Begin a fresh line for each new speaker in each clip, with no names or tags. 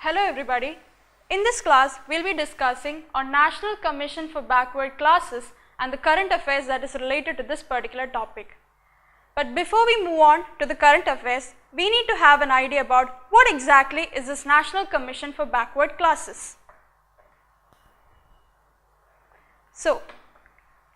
Hello everybody. In this class, we will be discussing on National Commission for Backward Classes and the current affairs that is related to this particular topic. But before we move on to the current affairs, we need to have an idea about what exactly is this National Commission for Backward Classes. So,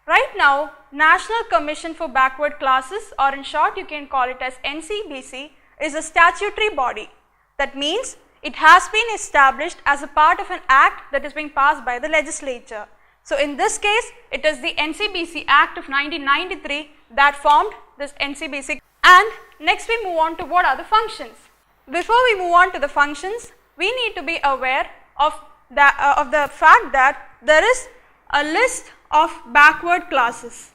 right now, National Commission for Backward Classes, or in short you can call it as NCBC, is a statutory body. That means it has been established as a part of an act that is being passed by the legislature. So, in this case, it is the NCBC Act of 1993 that formed this NCBC. And next we move on to what are the functions. Before we move on to the functions, we need to be aware of the fact that there is a list of backward classes.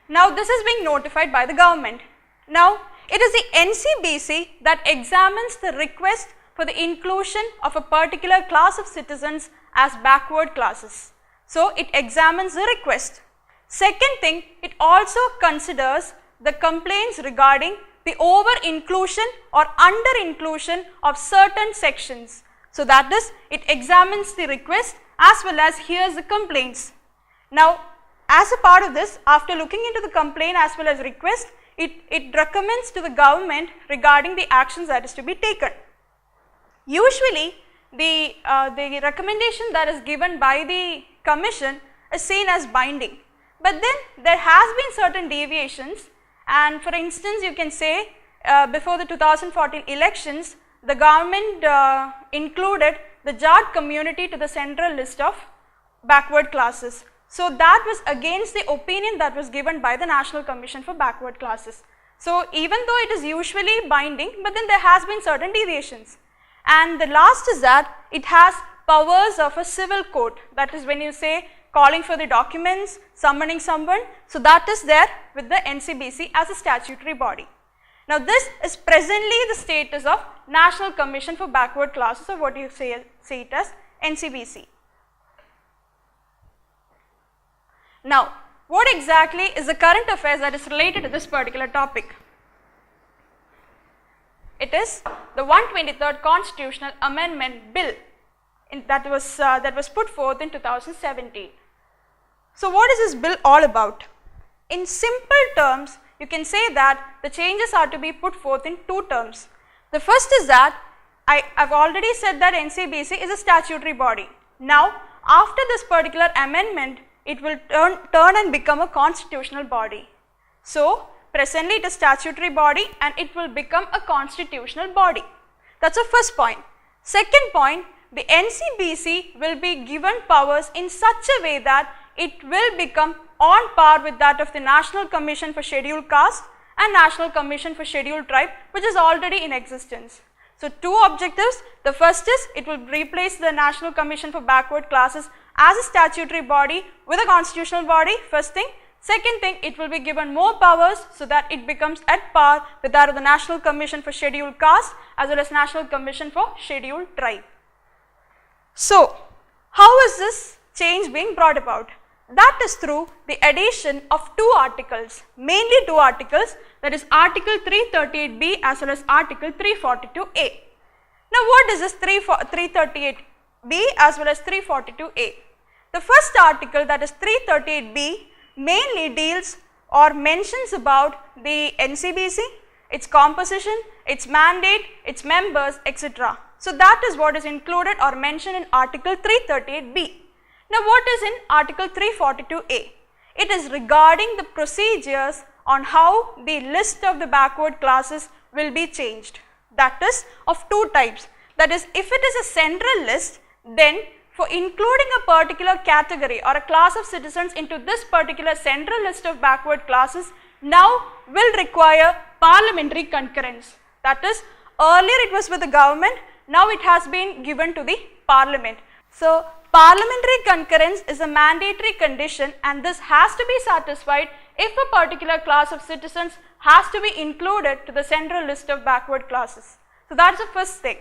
Now, this is being notified by the government. Now, it is the NCBC that examines the request for the inclusion of a particular class of citizens as backward classes. So, it examines the request. Second thing, it also considers the complaints regarding the over inclusion or under inclusion of certain sections. So, that is, it examines the request as well as hears the complaints. Now, as a part of this, after looking into the complaint as well as request, it recommends to the government regarding the actions that is to be taken. Usually, the recommendation that is given by the commission is seen as binding, but then there has been certain deviations, and for instance you can say before the 2014 elections, the government included the Jat community to the central list of backward classes. So, that was against the opinion that was given by the National Commission for Backward Classes. So, even though it is usually binding, but then there has been certain deviations. And the last is that it has powers of a civil court, that is when you say calling for the documents, summoning someone. So, that is there with the NCBC as a statutory body. Now, this is presently the status of National Commission for Backward Classes, or what you say it as NCBC. Now, what exactly is the current affairs that is related to this particular topic? It is the 123rd Constitutional Amendment Bill that was put forth in 2017. So, what is this bill all about? In simple terms, you can say that the changes are to be put forth in two terms. The first is that I have already said that NCBC is a statutory body. Now, after this particular amendment, it will turn and become a constitutional body. So, presently it is a statutory body and it will become a constitutional body. That is the first point. Second point, the NCBC will be given powers in such a way that it will become on par with that of the National Commission for Scheduled Caste and National Commission for Scheduled Tribe, which is already in existence. So, two objectives. The first is it will replace the National Commission for Backward Classes as a statutory body with a constitutional body, first thing. Second thing, it will be given more powers so that it becomes at par with that of the National Commission for Scheduled Caste as well as National Commission for Scheduled Tribe. So, how is this change being brought about? That is through the addition of two articles, mainly two articles, that is Article 338B as well as Article 342A. Now, what is this 338B as well as 342A? The first article, that is 338B, mainly deals or mentions about the NCBC, its composition, its mandate, its members, etc. So, that is what is included or mentioned in Article 338B. Now, what is in Article 342A? It is regarding the procedures on how the list of the backward classes will be changed. That is of two types. That is, if it is a central list, then for including a particular category or a class of citizens into this particular central list of backward classes now will require parliamentary concurrence. That is, earlier it was with the government, now it has been given to the parliament. So, parliamentary concurrence is a mandatory condition and this has to be satisfied if a particular class of citizens has to be included to the central list of backward classes. So, that is the first thing.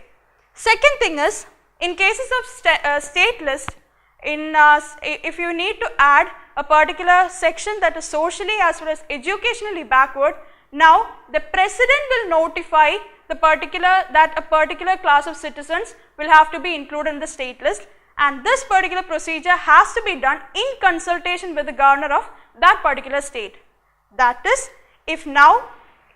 Second thing is, in cases of state list, if you need to add a particular section that is socially as well as educationally backward, now the president will notify a particular class of citizens will have to be included in the state list, and this particular procedure has to be done in consultation with the governor of that particular state. That is, if now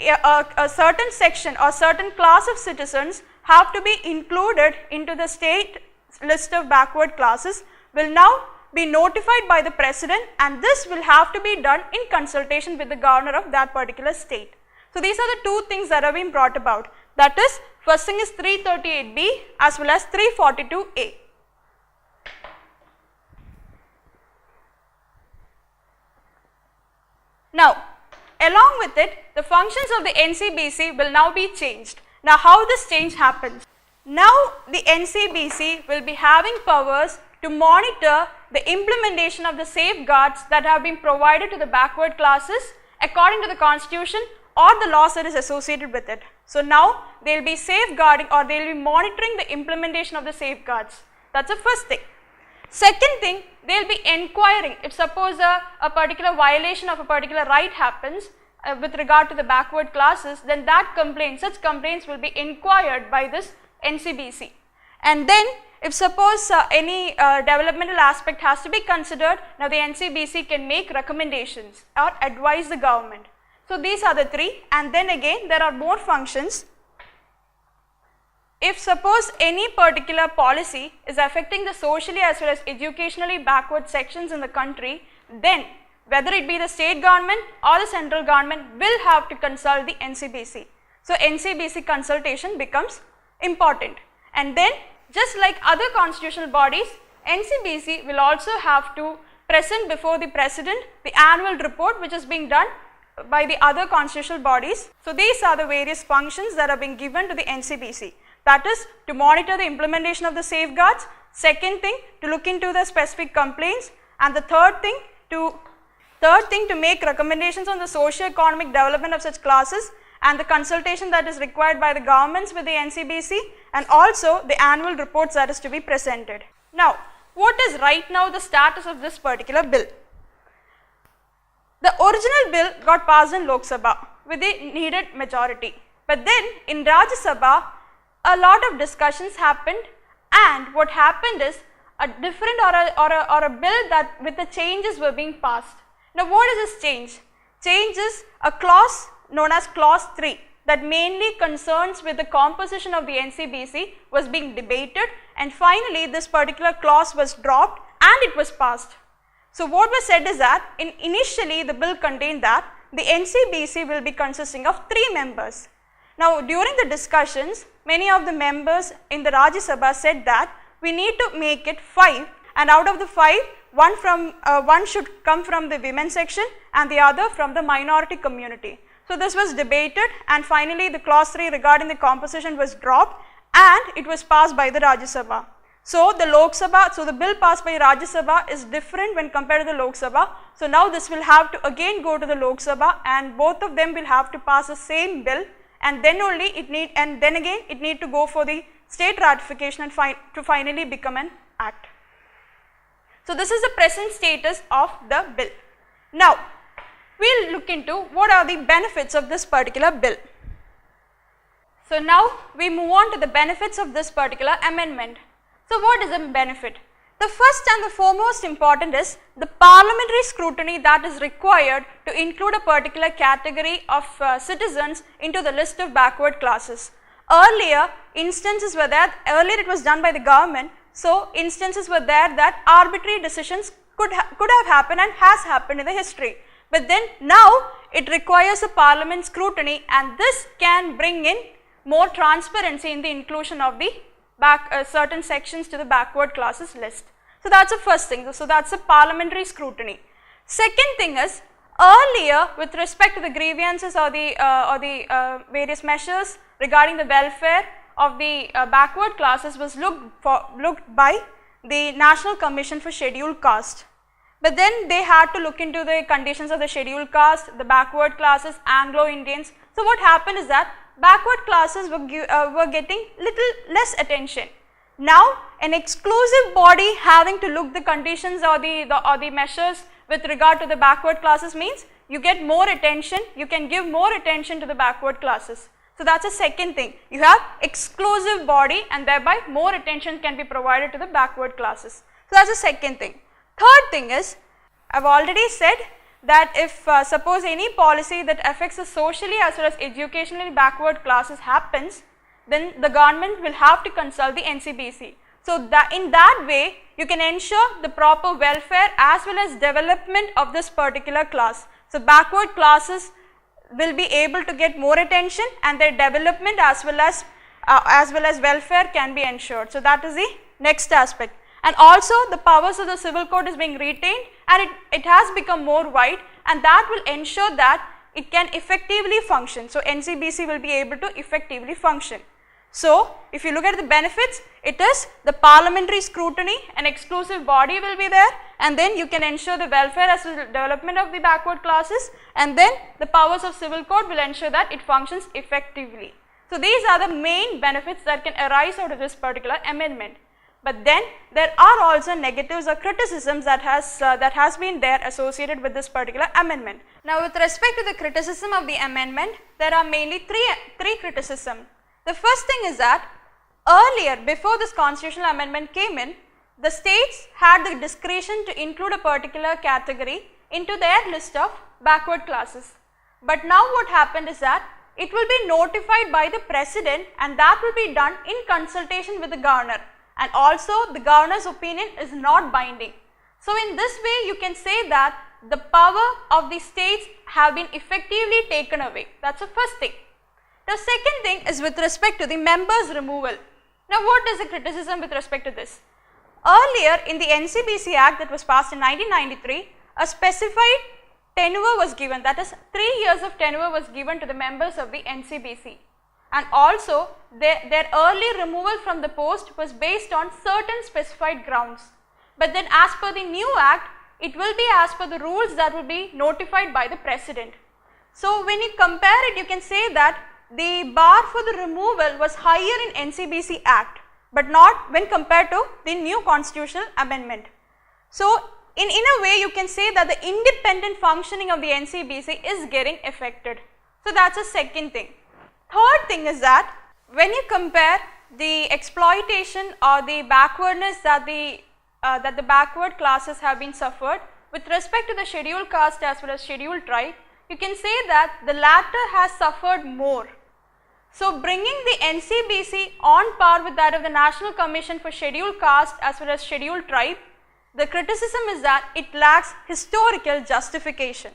a certain section or certain class of citizens have to be included into the state list of backward classes, will now be notified by the president, and this will have to be done in consultation with the governor of that particular state. So these are the two things that have been brought about. That is, first thing is 338B as well as 342A. Now, along with it, the functions of the NCBC will now be changed. Now, how this change happens? Now, the NCBC will be having powers to monitor the implementation of the safeguards that have been provided to the backward classes according to the constitution or the laws that is associated with it. So now they will be safeguarding, or they will be monitoring the implementation of the safeguards. That's the first thing. Second thing, they will be inquiring if suppose a particular violation of a particular right happens with regard to the backward classes, then such complaints will be inquired by this NCBC. And then if suppose any developmental aspect has to be considered, now the NCBC can make recommendations or advise the government. So these are the three, and then again there are more functions. If suppose any particular policy is affecting the socially as well as educationally backward sections in the country, then whether it be the state government or the central government will have to consult the NCBC. So NCBC consultation becomes important. And then just like other constitutional bodies, NCBC will also have to present before the president the annual report which is being done by the other constitutional bodies. So these are the various functions that are being given to the NCBC. That is, to monitor the implementation of the safeguards, second thing to look into the specific complaints, and the third thing to make recommendations on the socio-economic development of such classes, and the consultation that is required by the governments with the NCBC, and also the annual reports that is to be presented. Now, what is right now the status of this particular bill? The original bill got passed in Lok Sabha with the needed majority, but then in Rajya Sabha a lot of discussions happened, and what happened is a different or a bill that with the changes were being passed. Now what is this change? Change is a clause known as clause 3 that mainly concerns with the composition of the NCBC was being debated, and finally this particular clause was dropped and it was passed. So what was said is that initially the bill contained that the NCBC will be consisting of 3 members. Now during the discussions, many of the members in the Rajya Sabha said that we need to make it 5, and out of the 5, one should come from the women section and the other from the minority community. So this was debated, and finally the clause 3 regarding the composition was dropped and it was passed by the Rajya Sabha. So the bill passed by Rajya Sabha is different when compared to the Lok Sabha. So now this will have to again go to the Lok Sabha, and both of them will have to pass the same bill, and then only it need to go for the state ratification and to finally become an act. So this is the present status of the bill. Now we will look into what are the benefits of this particular bill. So now we move on to the benefits of this particular amendment. So what is the benefit? The first and the foremost important is the parliamentary scrutiny that is required to include a particular category of citizens into the list of backward classes. Earlier instances were there, earlier it was done by the government, so instances were there that arbitrary decisions could have happened and has happened in the history. But then now it requires a parliament scrutiny, and this can bring in more transparency in the inclusion of the certain sections to the backward classes list. So that's the first thing. So that's the parliamentary scrutiny. Second thing is, earlier with respect to the grievances or the various measures regarding the welfare of the backward classes was looked by the National Commission for Scheduled Caste. But then they had to look into the conditions of the scheduled caste, the backward classes, Anglo-Indians. So what happened is that backward classes were getting little less attention. Now an exclusive body having to look the conditions or the measures with regard to the backward classes means you get more attention, you can give more attention to the backward classes. So that's the second thing. You have exclusive body and thereby more attention can be provided to the backward classes. So that's the second thing. Third thing is, I've already said that if suppose any policy that affects the socially as well as educationally backward classes happens, then the government will have to consult the NCBC. So that in that way you can ensure the proper welfare as well as development of this particular class. So backward classes will be able to get more attention and their development as well as welfare can be ensured. So that is the next aspect. And also the powers of the civil code is being retained and it has become more wide, and that will ensure that it can effectively function. So NCBC will be able to effectively function. So if you look at the benefits, it is the parliamentary scrutiny, an exclusive body will be there, and then you can ensure the welfare as well as development of the backward classes, and then the powers of civil code will ensure that it functions effectively. So these are the main benefits that can arise out of this particular amendment. But then there are also negatives or criticisms that has been there associated with this particular amendment. Now with respect to the criticism of the amendment, there are mainly three criticisms. The first thing is that earlier, before this constitutional amendment came in, the states had the discretion to include a particular category into their list of backward classes. But now what happened is that it will be notified by the president, and that will be done in consultation with the governor, and also the governor's opinion is not binding. So in this way you can say that the power of the states have been effectively taken away. That's the first thing. The second thing is with respect to the members' removal. Now what is the criticism with respect to this? Earlier in the NCBC Act that was passed in 1993, a specified tenure was given, that is 3 years of tenure was given to the members of the NCBC. And also their early removal from the post was based on certain specified grounds. But then as per the new act, it will be as per the rules that will be notified by the president. So when you compare it, you can say that the bar for the removal was higher in NCBC Act, but not when compared to the new constitutional amendment. So in a way you can say that the independent functioning of the NCBC is getting affected. So that's the second thing. Third thing is that when you compare the exploitation or the backwardness that the backward classes have been suffered with respect to the scheduled caste as well as scheduled tribe, you can say that the latter has suffered more. So bringing the NCBC on par with that of the National Commission for Scheduled Caste as well as Scheduled Tribe, the criticism is that it lacks historical justification.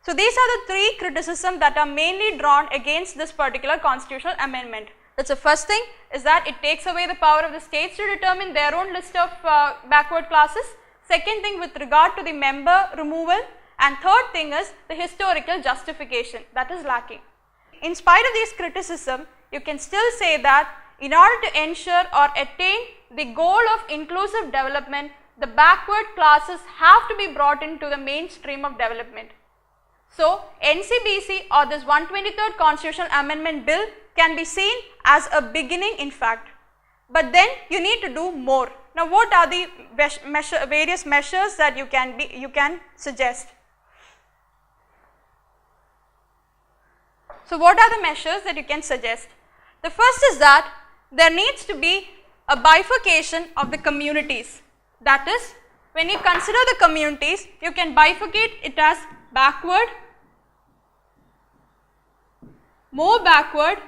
So these are the three criticisms that are mainly drawn against this particular constitutional amendment. That's the first thing, is that it takes away the power of the states to determine their own list of backward classes. Second thing, with regard to the member removal, and third thing is the historical justification that is lacking. In spite of these criticism, you can still say that in order to ensure or attain the goal of inclusive development, the backward classes have to be brought into the mainstream of development. So NCBC or this 123rd Constitutional Amendment Bill can be seen as a beginning in fact, but then you need to do more. Now what are the various measures that you can suggest? So what are the measures that you can suggest? The first is that there needs to be a bifurcation of the communities. That is, when you consider the communities, you can bifurcate it as backward, more backward,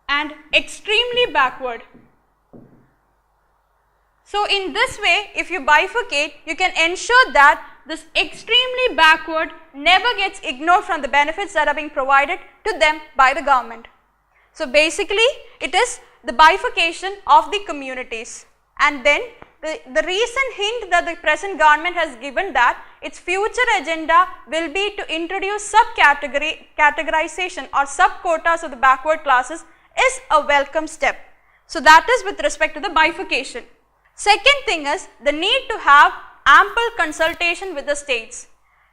and extremely backward. So in this way, if you bifurcate, you can ensure that this extremely backward never gets ignored from the benefits that are being provided to them by the government. So basically, it is the bifurcation of the communities, and then the recent hint that the present government has given that its future agenda will be to introduce categorization or sub-quotas of the backward classes is a welcome step. So that is with respect to the bifurcation. Second thing is the need to have ample consultation with the states.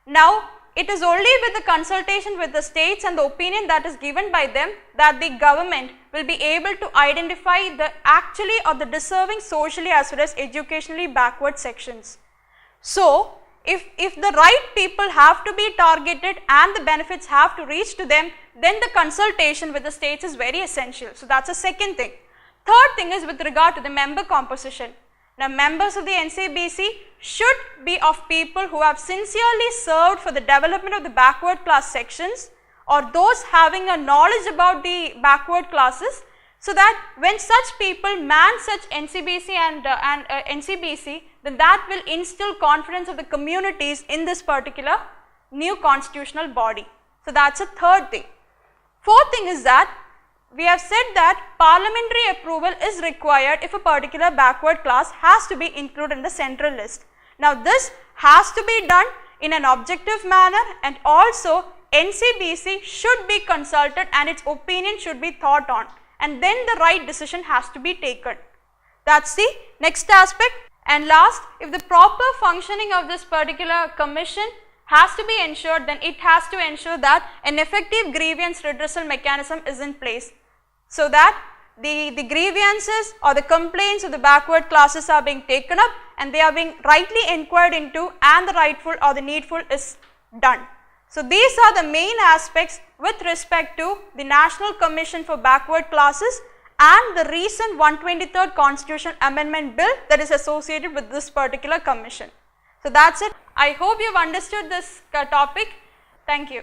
Now it is only with the consultation with the states and the opinion that is given by them that the government will be able to identify the actually or the deserving socially as well as educationally backward sections. So if the right people have to be targeted and the benefits have to reach to them, then the consultation with the states is very essential. So that's the second thing. Third thing is with regard to the member composition. Now, members of the NCBC should be of people who have sincerely served for the development of the backward class sections, or those having a knowledge about the backward classes, so that when such people man such NCBC and NCBC, then that will instill confidence of the communities in this particular new constitutional body. So that's a third thing. Fourth thing is that we have said that parliamentary approval is required if a particular backward class has to be included in the central list. Now, this has to be done in an objective manner, and also NCBC should be consulted and its opinion should be thought on, and then the right decision has to be taken. That's the next aspect. And last, if the proper functioning of this particular commission has to be ensured, then it has to ensure that an effective grievance redressal mechanism is in place, so that the grievances or the complaints of the backward classes are being taken up and they are being rightly inquired into, and the rightful or the needful is done. So these are the main aspects with respect to the National Commission for Backward Classes and the recent 123rd Constitutional Amendment Bill that is associated with this particular commission. So that's it. I hope you've understood this topic. Thank you.